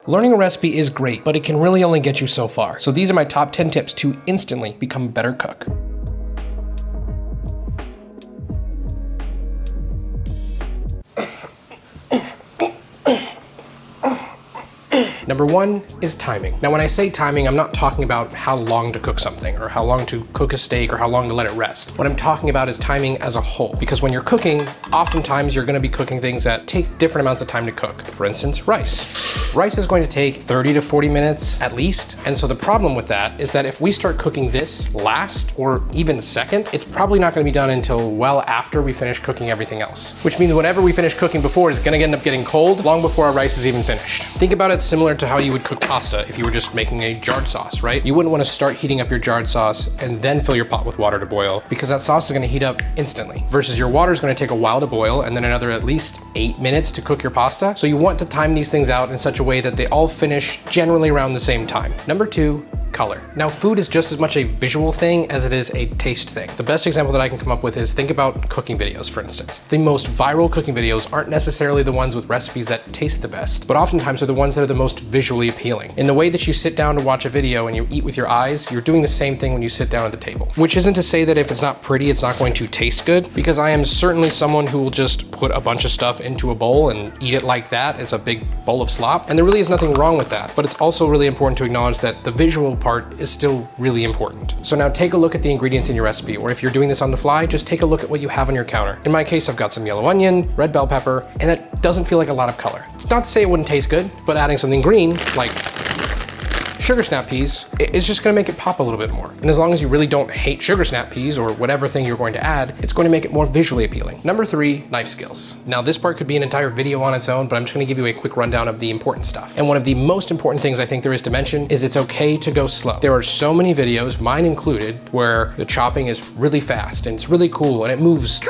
Learning a recipe is great, but it can really only get you so far. So these are my top 10 tips to instantly become a better cook. Number 1 is timing. Now, when I say timing, I'm not talking about how long to cook something or how long to cook a steak or how long to let it rest. What I'm talking about is timing as a whole, because when you're cooking, oftentimes you're gonna be cooking things that take different amounts of time to cook. For instance, rice. Rice is going to take 30 to 40 minutes at least. And so the problem with that is that if we start cooking this last or even second, it's probably not gonna be done until well after we finish cooking everything else. Which means whatever we finish cooking before is gonna end up getting cold long before our rice is even finished. Think about it similar to how you would cook pasta if you were just making a jarred sauce, right? You wouldn't want to start heating up your jarred sauce and then fill your pot with water to boil, because that sauce is going to heat up instantly, versus your water is going to take a while to boil and then another at least 8 minutes to cook your pasta. So you want to time these things out in such a way that they all finish generally around the same time. Number 2, color. Now, food is just as much a visual thing as it is a taste thing. The best example that I can come up with is think about cooking videos, for instance. The most viral cooking videos aren't necessarily the ones with recipes that taste the best, but oftentimes they're the ones that are the most visually appealing. In the way that you sit down to watch a video and you eat with your eyes, you're doing the same thing when you sit down at the table. Which isn't to say that if it's not pretty, it's not going to taste good, because I am certainly someone who will just put a bunch of stuff into a bowl and eat it like that. It's a big bowl of slop, and there really is nothing wrong with that, but it's also really important to acknowledge that the visual part is still really important. So now take a look at the ingredients in your recipe, or if you're doing this on the fly, just take a look at what you have on your counter. In my case, I've got some yellow onion, red bell pepper, and that doesn't feel like a lot of color. It's not to say it wouldn't taste good, but adding something green, like sugar snap peas, is just gonna make it pop a little bit more. And as long as you really don't hate sugar snap peas or whatever thing you're going to add, it's going to make it more visually appealing. Number 3, knife skills. Now, this part could be an entire video on its own, but I'm just gonna give you a quick rundown of the important stuff. And one of the most important things I think there is to mention is it's okay to go slow. There are so many videos, mine included, where the chopping is really fast and it's really cool and it moves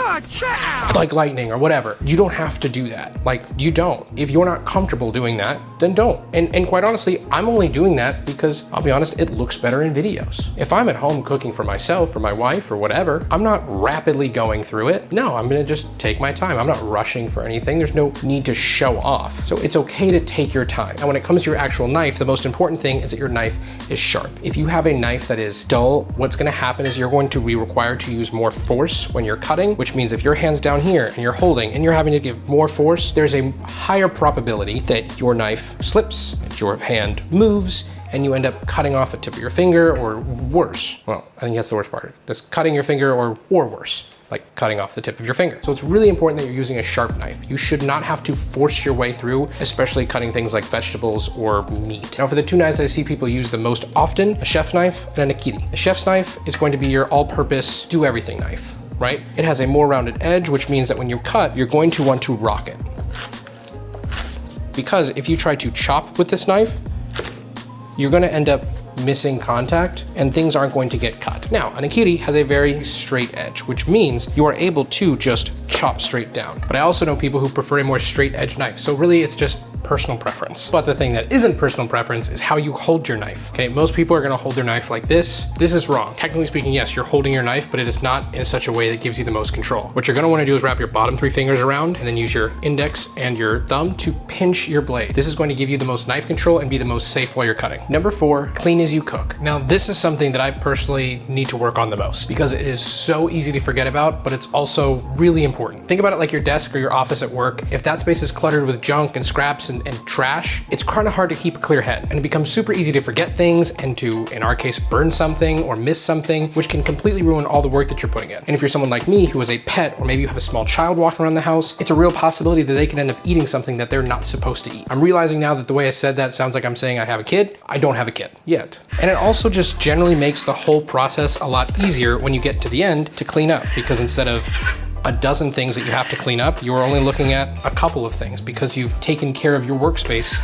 like lightning or whatever. You don't have to do that. Like, you don't. If you're not comfortable doing that, then don't. And quite honestly, I'm only doing that because, I'll be honest, it looks better in videos. If I'm at home cooking for myself or my wife or whatever, I'm not rapidly going through it. No, I'm gonna just take my time. I'm not rushing for anything. There's no need to show off. So it's okay to take your time. And when it comes to your actual knife, the most important thing is that your knife is sharp. If you have a knife that is dull, what's gonna happen is you're going to be required to use more force when you're cutting, which means if your hand's down here and you're holding and you're having to give more force, there's a higher probability that your knife slips, that your hand moves, and you end up cutting off a tip of your finger, or worse. Well, I think that's the worst part. Just cutting your finger or worse, like cutting off the tip of your finger. So it's really important that you're using a sharp knife. You should not have to force your way through, especially cutting things like vegetables or meat. Now, for the 2 knives I see people use the most often, a chef's knife and a nikiri. A chef's knife is going to be your all-purpose do-everything knife, right? It has a more rounded edge, which means that when you cut, you're going to want to rock it. Because if you try to chop with this knife, you're gonna end up missing contact and things aren't going to get cut. Now, a nikiri has a very straight edge, which means you are able to just chop straight down. But I also know people who prefer a more straight edge knife. So really it's just personal preference. But the thing that isn't personal preference is how you hold your knife. Okay, most people are gonna hold their knife like this. This is wrong. Technically speaking, yes, you're holding your knife, but it is not in such a way that gives you the most control. What you're gonna wanna do is wrap your bottom 3 fingers around and then use your index and your thumb to pinch your blade. This is going to give you the most knife control and be the most safe while you're cutting. Number 4, clean as you cook. Now, this is something that I personally need to work on the most because it is so easy to forget about, but it's also really important. Think about it like your desk or your office at work. If that space is cluttered with junk and scraps and trash, it's kind of hard to keep a clear head, and it becomes super easy to forget things and to, in our case, burn something or miss something, which can completely ruin all the work that you're putting in. And if you're someone like me who has a pet, or maybe you have a small child walking around the house, it's a real possibility that they can end up eating something that they're not supposed to eat. I'm realizing now that the way I said that sounds like I'm saying I have a kid. I don't have a kid yet. And it also just generally makes the whole process a lot easier when you get to the end to clean up, because instead of a dozen things that you have to clean up, you're only looking at a couple of things because you've taken care of your workspace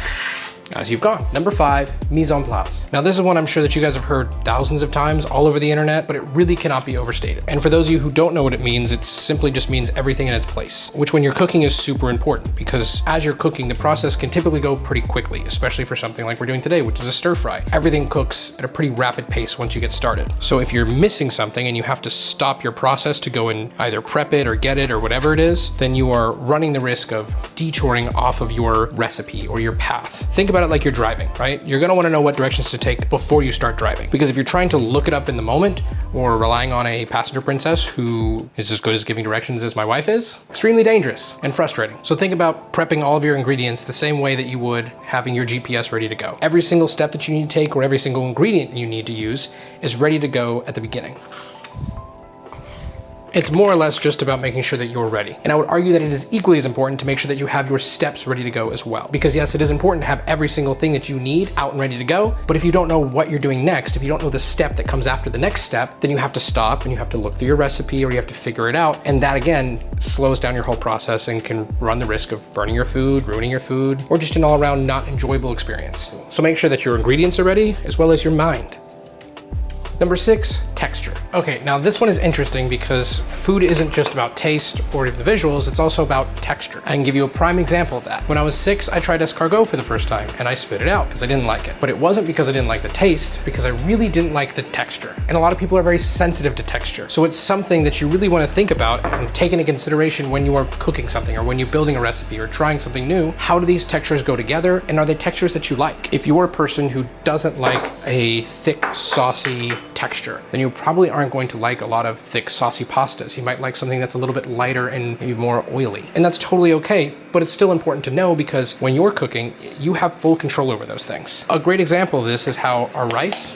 as you've gone. Number 5, mise en place. Now, this is one I'm sure that you guys have heard thousands of times all over the internet, but it really cannot be overstated. And for those of you who don't know what it means, it simply just means everything in its place, which when you're cooking is super important, because as you're cooking, the process can typically go pretty quickly, especially for something like we're doing today, which is a stir fry. Everything cooks at a pretty rapid pace once you get started. So if you're missing something and you have to stop your process to go and either prep it or get it or whatever it is, then you are running the risk of detouring off of your recipe or your path. Think about about it like you're driving, right? You're gonna wanna know what directions to take before you start driving. Because if you're trying to look it up in the moment or relying on a passenger princess who is as good as giving directions as my wife is, extremely dangerous and frustrating. So think about prepping all of your ingredients the same way that you would having your GPS ready to go. Every single step that you need to take or every single ingredient you need to use is ready to go at the beginning. It's more or less just about making sure that you're ready. And I would argue that it is equally as important to make sure that you have your steps ready to go as well. Because yes, it is important to have every single thing that you need out and ready to go, but if you don't know what you're doing next, if you don't know the step that comes after the next step, then you have to stop and you have to look through your recipe or you have to figure it out. And that again, slows down your whole process and can run the risk of burning your food, ruining your food, or just an all around not enjoyable experience. So make sure that your ingredients are ready as well as your mind. Number 6, texture. Okay, now this one is interesting because food isn't just about taste or even the visuals, it's also about texture. I can give you a prime example of that. When I was 6, I tried escargot for the first time and I spit it out because I didn't like it. But it wasn't because I didn't like the taste, because I really didn't like the texture. And a lot of people are very sensitive to texture. So it's something that you really want to think about and take into consideration when you are cooking something or when you're building a recipe or trying something new. How do these textures go together and are they textures that you like? If you're a person who doesn't like a thick, saucy texture, then you probably aren't going to like a lot of thick, saucy pastas. You might like something that's a little bit lighter and maybe more oily. And that's totally okay, but it's still important to know because when you're cooking, you have full control over those things. A great example of this is how our rice,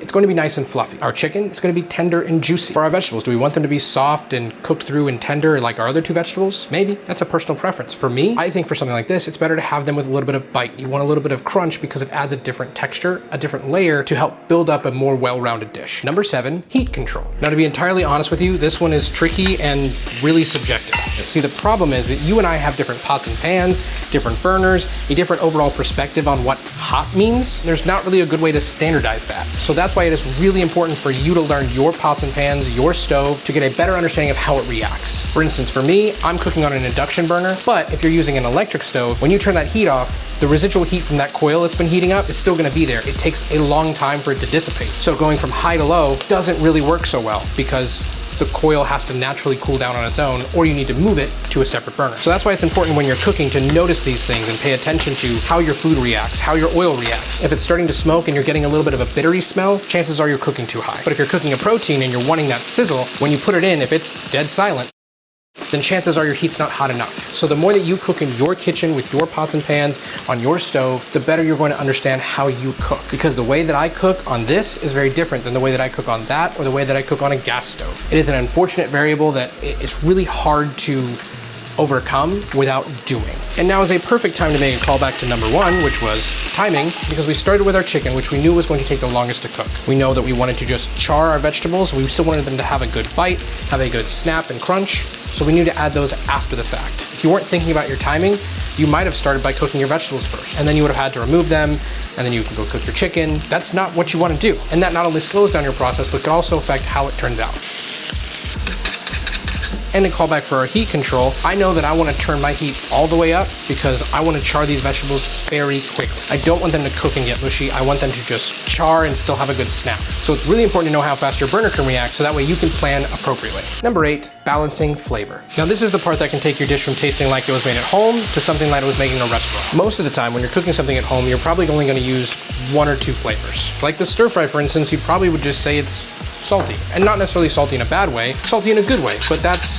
it's going to be nice and fluffy. Our chicken is going to be tender and juicy. For our vegetables, do we want them to be soft and cooked through and tender like our other two vegetables? Maybe. That's a personal preference. For me, I think for something like this, it's better to have them with a little bit of bite. You want a little bit of crunch because it adds a different texture, a different layer to help build up a more well-rounded dish. Number 7, heat control. Now, to be entirely honest with you, this one is tricky and really subjective. See, the problem is that you and I have different pots and pans, different burners, a different overall perspective on what hot means. There's not really a good way to standardize that. So that's why it is really important for you to learn your pots and pans, your stove, to get a better understanding of how it reacts. For instance, for me, I'm cooking on an induction burner, but if you're using an electric stove, when you turn that heat off, the residual heat from that coil that's been heating up is still gonna be there. It takes a long time for it to dissipate. So going from high to low doesn't really work so well because the coil has to naturally cool down on its own, or you need to move it to a separate burner. So that's why it's important when you're cooking to notice these things and pay attention to how your food reacts, how your oil reacts. If it's starting to smoke and you're getting a little bit of a bittery smell, chances are you're cooking too high. But if you're cooking a protein and you're wanting that sizzle, when you put it in, if it's dead silent, then chances are your heat's not hot enough. So the more that you cook in your kitchen with your pots and pans on your stove, the better you're going to understand how you cook. Because the way that I cook on this is very different than the way that I cook on that or the way that I cook on a gas stove. It is an unfortunate variable that it's really hard to overcome without doing. And now is a perfect time to make a callback to number 1, which was timing, because we started with our chicken, which we knew was going to take the longest to cook. We know that we wanted to just char our vegetables. We still wanted them to have a good bite, have a good snap and crunch. So we knew to add those after the fact. If you weren't thinking about your timing, you might have started by cooking your vegetables first, and then you would have had to remove them, and then you can go cook your chicken. That's not what you want to do. And that not only slows down your process, but can also affect how it turns out. And to call back for our heat control, I know that I want to turn my heat all the way up because I want to char these vegetables very quickly. I don't want them to cook and get mushy. I want them to just char and still have a good snap. So it's really important to know how fast your burner can react so that way you can plan appropriately. Number 8, balancing flavor. Now this is the part that can take your dish from tasting like it was made at home to something like it was made in a restaurant. Most of the time when you're cooking something at home, you're probably only going to use 1 or 2 flavors. Like the stir fry, for instance, you probably would just say it's salty, and not necessarily salty in a bad way, salty in a good way, but that's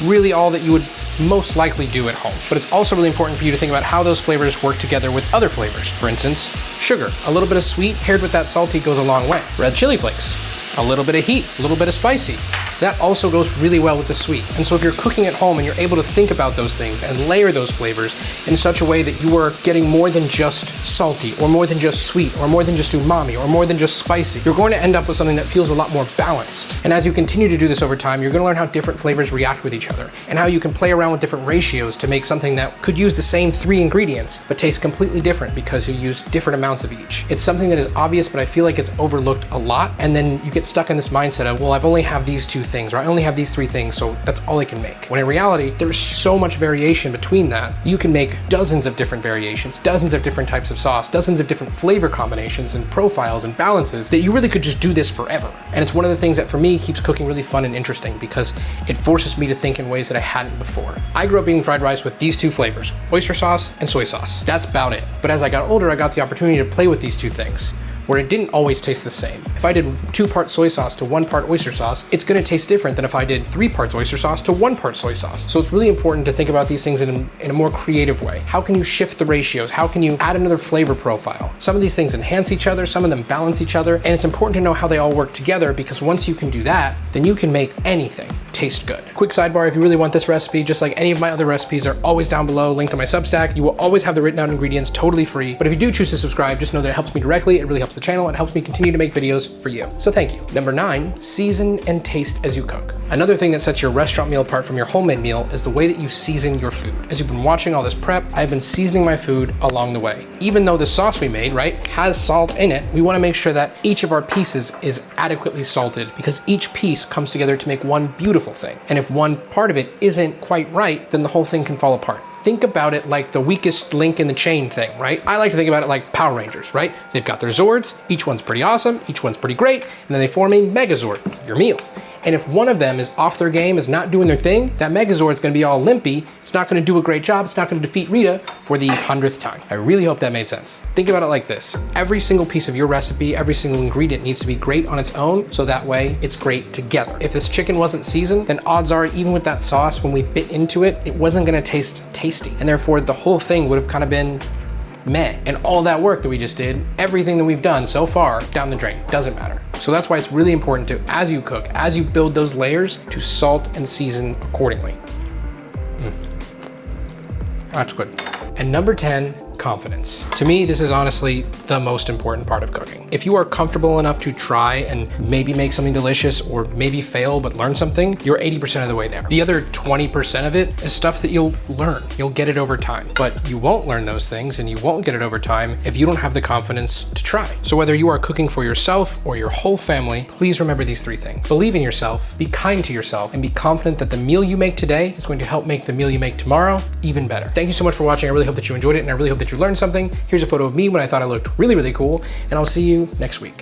really all that you would most likely do at home. But it's also really important for you to think about how those flavors work together with other flavors. For instance, sugar. A little bit of sweet paired with that salty goes a long way. Red chili flakes. A little bit of heat, a little bit of spicy. That also goes really well with the sweet. And so if you're cooking at home and you're able to think about those things and layer those flavors in such a way that you are getting more than just salty or more than just sweet or more than just umami or more than just spicy, you're going to end up with something that feels a lot more balanced. And as you continue to do this over time, you're going to learn how different flavors react with each other and how you can play around with different ratios to make something that could use the same 3 ingredients but taste completely different because you use different amounts of each. It's something that is obvious, but I feel like it's overlooked a lot, and then you get stuck in this mindset of, well, I've only have these 2 things, or I only have these 3 things, so that's all I can make. When in reality, there's so much variation between that. You can make dozens of different variations, dozens of different types of sauce, dozens of different flavor combinations and profiles and balances that you really could just do this forever. And it's one of the things that for me keeps cooking really fun and interesting because it forces me to think in ways that I hadn't before. I grew up eating fried rice with these 2 flavors, oyster sauce and soy sauce. That's about it. But as I got older, I got the opportunity to play with these 2 things, where it didn't always taste the same. If I did 2 parts soy sauce to 1 part oyster sauce, it's gonna taste different than if I did 3 parts oyster sauce to 1 part soy sauce. So it's really important to think about these things in a more creative way. How can you shift the ratios? How can you add another flavor profile? Some of these things enhance each other, some of them balance each other, and it's important to know how they all work together, because once you can do that, then you can make anything taste good. Quick sidebar, if you really want this recipe, just like any of my other recipes, are always down below, linked on my Substack. You will always have the written out ingredients totally free, but if you do choose to subscribe, just know that it helps me directly, it really helps the channel, and helps me continue to make videos for you. So thank you. Number 9, season and taste as you cook. Another thing that sets your restaurant meal apart from your homemade meal is the way that you season your food. As you've been watching all this prep, I've been seasoning my food along the way. Even though the sauce we made, right, has salt in it, we wanna make sure that each of our pieces is adequately salted, because each piece comes together to make one beautiful thing. And if one part of it isn't quite right, then the whole thing can fall apart. Think about it like the weakest link in the chain thing, right? I like to think about it like Power Rangers, right? They've got their Zords, each one's pretty awesome, each one's pretty great, and then they form a Megazord, your meal. And if one of them is off their game, is not doing their thing, that Megazord's gonna be all limpy, it's not gonna do a great job, it's not gonna defeat Rita for the 100th time. I really hope that made sense. Think about it like this. Every single piece of your recipe, every single ingredient needs to be great on its own, so that way it's great together. If this chicken wasn't seasoned, then odds are, even with that sauce, when we bit into it, it wasn't gonna taste tasty. And therefore, the whole thing would have kind of been meh. And all that work that we just did, everything that we've done so far, down the drain, doesn't matter. So that's why it's really important to, as you cook, as you build those layers, to salt and season accordingly. That's good. And number 10, confidence. To me, this is honestly the most important part of cooking. If you are comfortable enough to try and maybe make something delicious, or maybe fail but learn something, you're 80% of the way there. The other 20% of it is stuff that you'll learn. You'll get it over time. But you won't learn those things and you won't get it over time if you don't have the confidence to try. So whether you are cooking for yourself or your whole family, please remember these 3 things. Believe in yourself, be kind to yourself, and be confident that the meal you make today is going to help make the meal you make tomorrow even better. Thank you so much for watching. I really hope that you enjoyed it, and I really hope that you learned something. Here's a photo of me when I thought I looked really, really cool, and I'll see you next week.